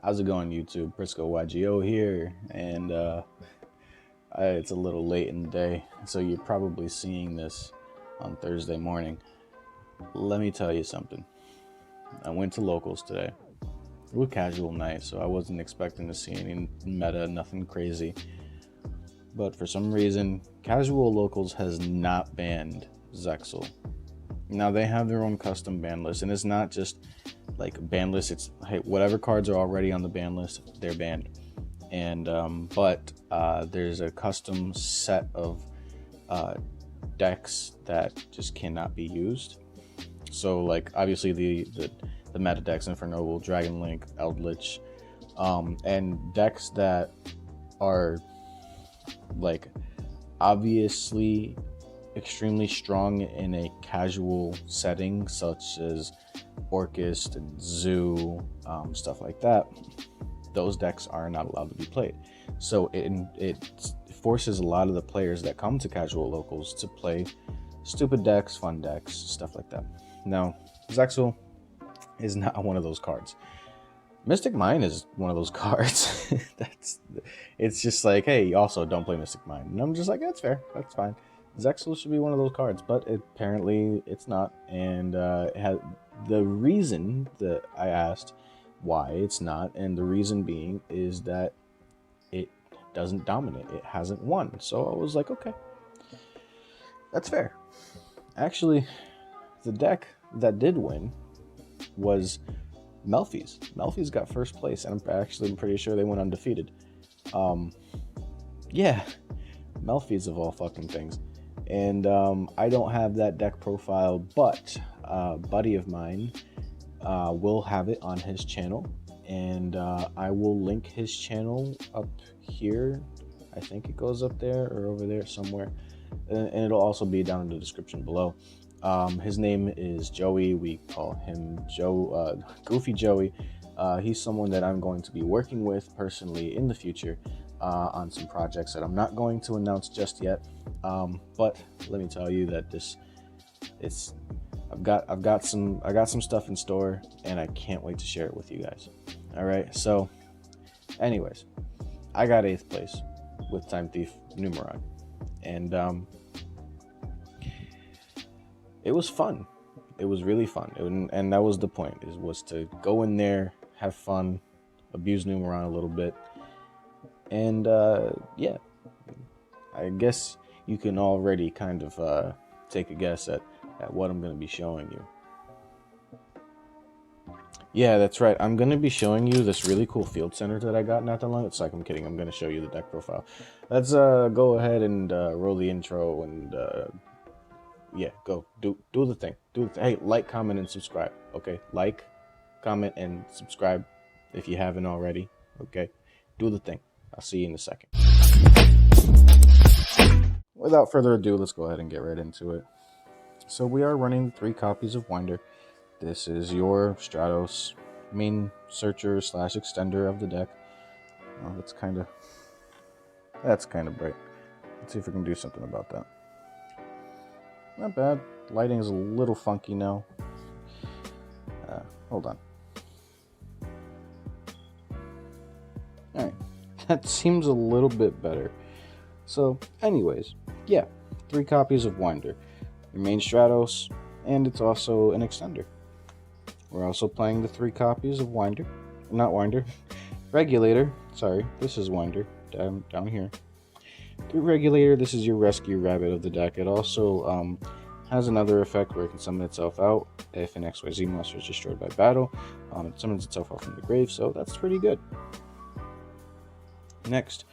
How's it going, YouTube? PriscoYGO here, and it's a little late in the day, so you're probably seeing this on Thursday morning. Let me tell you something. I went to locals today. It was a casual night, so I wasn't expecting to see any meta, nothing crazy. But for some reason, casual locals has not banned Zexal. Now they have their own custom ban list, and it's not just like a ban list. It's hey, whatever cards are already on the ban list, they're banned. And but there's a custom set of decks that just cannot be used. So like obviously the meta decks, Infernoble, Dragon Link, Eldritch, and decks that are like obviously extremely strong in a casual setting, such as Orchist and Zoo, stuff like that. Those decks are not allowed to be played. So it forces a lot of the players that come to casual locals to play stupid decks, fun decks, stuff like that. Now, Zexal is not one of those cards. Mystic Mine is one of those cards. It's just like, hey, also don't play Mystic Mine. And I'm just like, that's fair, that's fine. Zexal should be one of those cards, but apparently it's not. And it has the reason that I asked why it's not, and the reason being is that it doesn't dominate. It hasn't won. So I was like, okay, that's fair. Actually, the deck that did win was Melfi's. Melfi's got first place, and I'm pretty sure they went undefeated. Yeah, Melfi's of all fucking things. And I don't have that deck profile, but a buddy of mine will have it on his channel, and I will link his channel up here. I think it goes up there or over there somewhere, and it'll also be down in the description below. His name is Joey. We call him Goofy Joey. He's someone that I'm going to be working with personally in the future on some projects that I'm not going to announce just yet. But let me tell you that I got some stuff in store, and I can't wait to share it with you guys. All right. So, anyways, I got 8th place with Time Thief Numeron, and it was fun. It was really fun, and that was the point. Was to go in there, have fun, abuse Numeron a little bit, and yeah, I guess you can already kind of take a guess at what I'm going to be showing you. Yeah, that's right. I'm going to be showing you this really cool field center that I got not that long. It's like, I'm kidding. I'm going to show you the deck profile. Let's go ahead and roll the intro, and yeah, go do the thing. Hey, like, comment, and subscribe. Okay, like, comment, and subscribe if you haven't already. Okay, do the thing. I'll see you in a second. Without further ado, let's go ahead and get right into it. So we are running 3 copies of Winder. This is your Stratos main searcher / extender of the deck. Oh, that's kind of bright. Let's see if we can do something about that. Not bad. Lighting is a little funky now. Hold on. Alright, that seems a little bit better. So, anyways, yeah, 3 copies of Winder. Your main Stratos, and it's also an extender. We're also playing the 3 copies of Winder. Not Winder. Regulator. Sorry, this is Winder. Down here. 3 Regulator, this is your rescue rabbit of the deck. It also has another effect where it can summon itself out if an XYZ monster is destroyed by battle. It summons itself out from the grave, so that's pretty good. Next,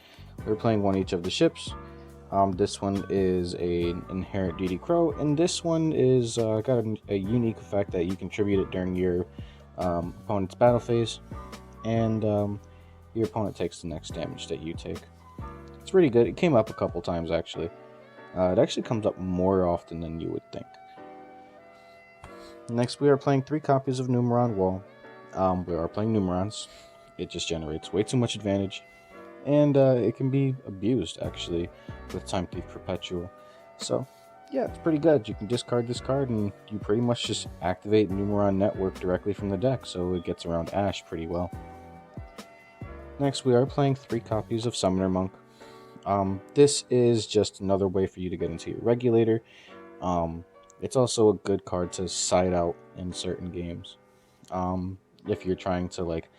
we're playing 1 each of the ships. This one is an inherent DD Crow, and this one is got a unique effect that you contribute it during your opponent's battle phase, and your opponent takes the next damage that you take. It's pretty good. It came up a couple times actually. It actually comes up more often than you would think. Next, we are playing 3 copies of Numeron Wall. We are playing Numerons. It just generates way too much advantage, and it can be abused actually with Time Thief Perpetual. So yeah, it's pretty good. You can discard this card and you pretty much just activate Numeron Network directly from the deck, so it gets around Ash pretty well. Next, we are playing 3 copies of Summoner Monk. This is just another way for you to get into your regulator. It's also a good card to side out in certain games. If you're trying to like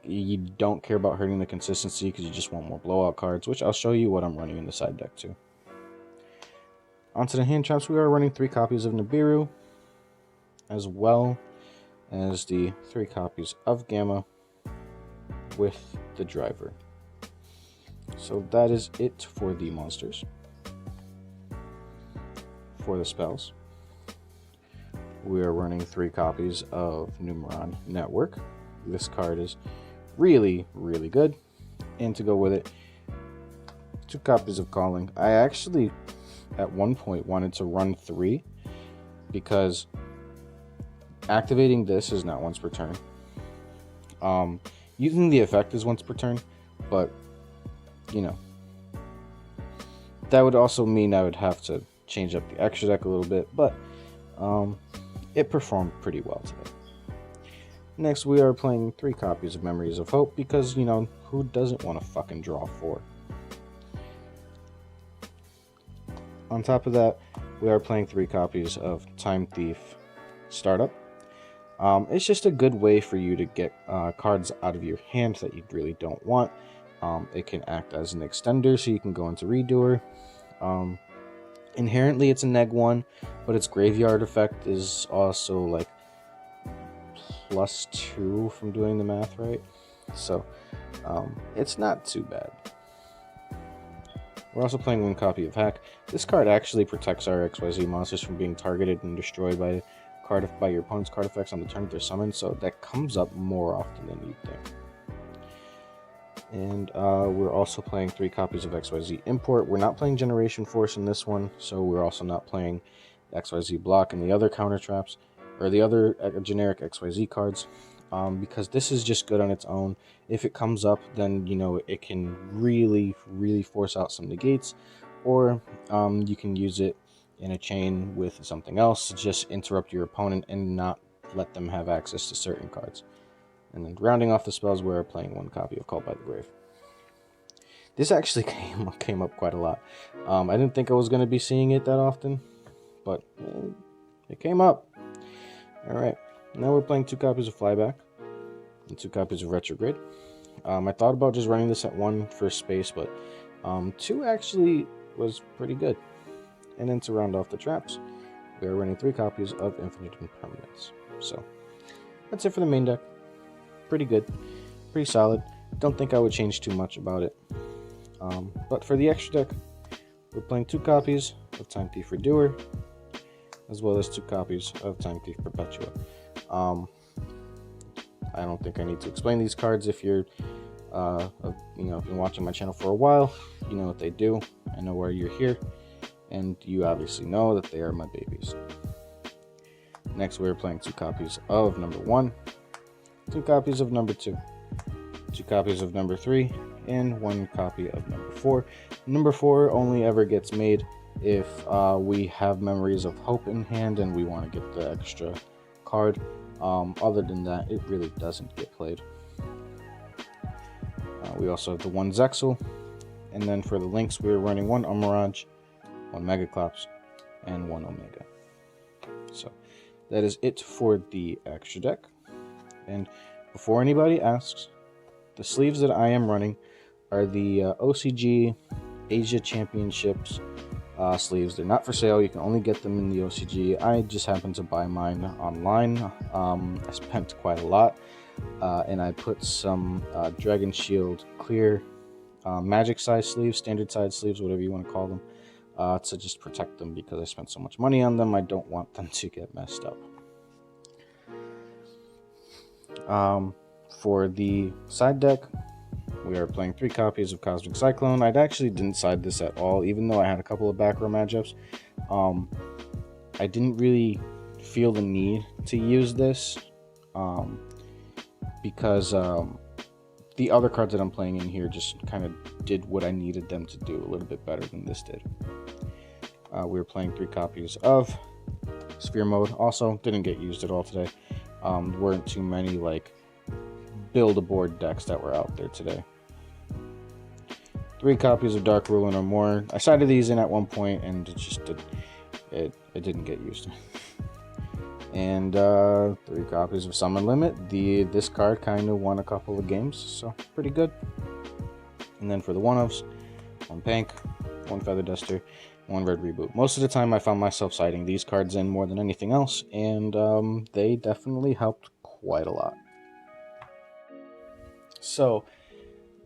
you don't care about hurting the consistency because you just want more blowout cards, which I'll show you what I'm running in the side deck too. Onto the hand traps, we are running 3 copies of Nibiru, as well as the 3 copies of Gamma with the driver. So that is it for the monsters. For the spells, we are running 3 copies of Numeron Network. This card is really, really good. And to go with it, 2 copies of Calling. I actually, at one point, wanted to run 3 because activating this is not once per turn. Using the effect is once per turn, but, you know, that would also mean I would have to change up the extra deck a little bit, but it performed pretty well today. Next, we are playing 3 copies of Memories of Hope because, you know, who doesn't want to fucking draw 4? On top of that, we are playing 3 copies of Time Thief Startup. It's just a good way for you to get cards out of your hand that you really don't want. It can act as an extender, so you can go into Redoer. Inherently, it's a neg 1, but its graveyard effect is also like +2 from doing the math right. So it's not too bad. We're also playing 1 copy of Hack. This card actually protects our XYZ monsters from being targeted and destroyed by your opponent's card effects on the turn they're summoned, so that comes up more often than you'd think. And we're also playing 3 copies of XYZ Import. We're not playing Generation Force in this one, so we're also not playing XYZ Block and the other counter traps, or the other generic XYZ cards, because this is just good on its own. If it comes up, then, you know, it can really, really force out some negates, or you can use it in a chain with something else to just interrupt your opponent and not let them have access to certain cards. And then rounding off the spells, we're playing 1 copy of Called by the Grave. This actually came up quite a lot. I didn't think I was going to be seeing it that often, but it came up. Alright, now we're playing 2 copies of Flyback and 2 copies of Retrograde. I thought about just running this at 1 for space, but 2 actually was pretty good. And then to round off the traps, we are running 3 copies of Infinite Impermanence. So that's it for the main deck. Pretty good, pretty solid. Don't think I would change too much about it. But for the extra deck, we're playing 2 copies of Time Thief Redoer, as well as 2 copies of Time Thief Perpetua. I don't think I need to explain these cards. If you're, been watching my channel for a while, you know what they do. I know why you're here, and you obviously know that they are my babies. Next, we're playing 2 copies of number 1, 2 copies of number 2, 2 copies of number 3, and 1 copy of number 4. Number 4 only ever gets made if we have Memories of Hope in hand and we want to get the extra card. Other than that, it really doesn't get played. We also have the 1 Zexal, and then for the links, we're running 1 Umaraj, 1 Megaclops, and 1 Omega. So that is it for the extra deck. And before anybody asks, the sleeves that I am running are the OCG Asia Championships sleeves. They're not for sale. You can only get them in the OCG. I just happened to buy mine online. I spent quite a lot, and I put some Dragon Shield clear magic size sleeves, standard size sleeves, whatever you want to call them, to just protect them because I spent so much money on them. I don't want them to get messed up. For the side deck, we are playing 3 copies of Cosmic Cyclone. I actually didn't side this at all, even though I had a couple of back row matchups. I didn't really feel the need to use this because the other cards that I'm playing in here just kind of did what I needed them to do a little bit better than this did. We were playing 3 copies of Sphere Mode. Also, didn't get used at all today. Weren't too many like build-a-board decks that were out there today. 3 copies of Dark Ruin or more. I sided these in at one point, and it didn't get used. And 3 copies of Summon Limit. This card kind of won a couple of games, so pretty good. And then for the one-ofs, 1 pink, 1 Feather Duster, 1 Red Reboot. Most of the time I found myself siding these cards in more than anything else, and they definitely helped quite a lot. So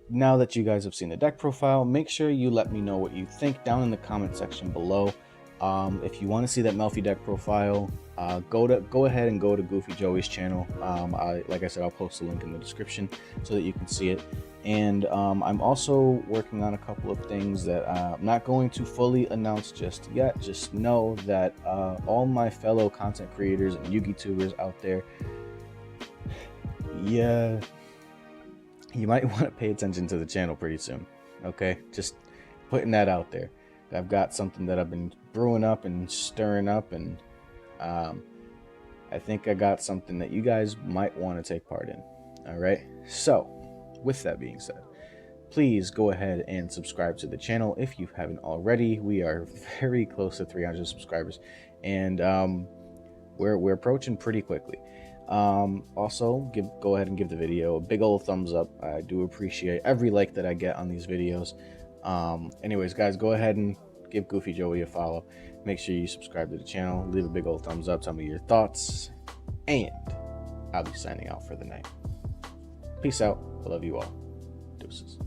now that you guys have seen the deck profile, make sure you let me know what you think down in the comment section below. If you want to see that Melfi deck profile, go ahead and go to Goofy Joey's channel. Like I said, I'll post a link in the description so that you can see it. And I'm also working on a couple of things that I'm not going to fully announce just yet. Just know that all my fellow content creators and Yu-Gi tubers out there, yeah, you might want to pay attention to the channel pretty soon. Okay, just putting that out there. I've got something that I've been brewing up and stirring up, and I think I got something that you guys might want to take part in. All right, so with that being said, please go ahead and subscribe to the channel if you haven't already. We are very close to 300 subscribers, and we're approaching pretty quickly. Also, go ahead and give the video a big old thumbs up. I do appreciate every like that I get on these videos. Anyways, guys, go ahead and give Goofy Joey a follow. Make sure you subscribe to the channel, leave a big old thumbs up, tell me your thoughts, and I'll be signing out for the night. Peace out. I love you all. Deuces.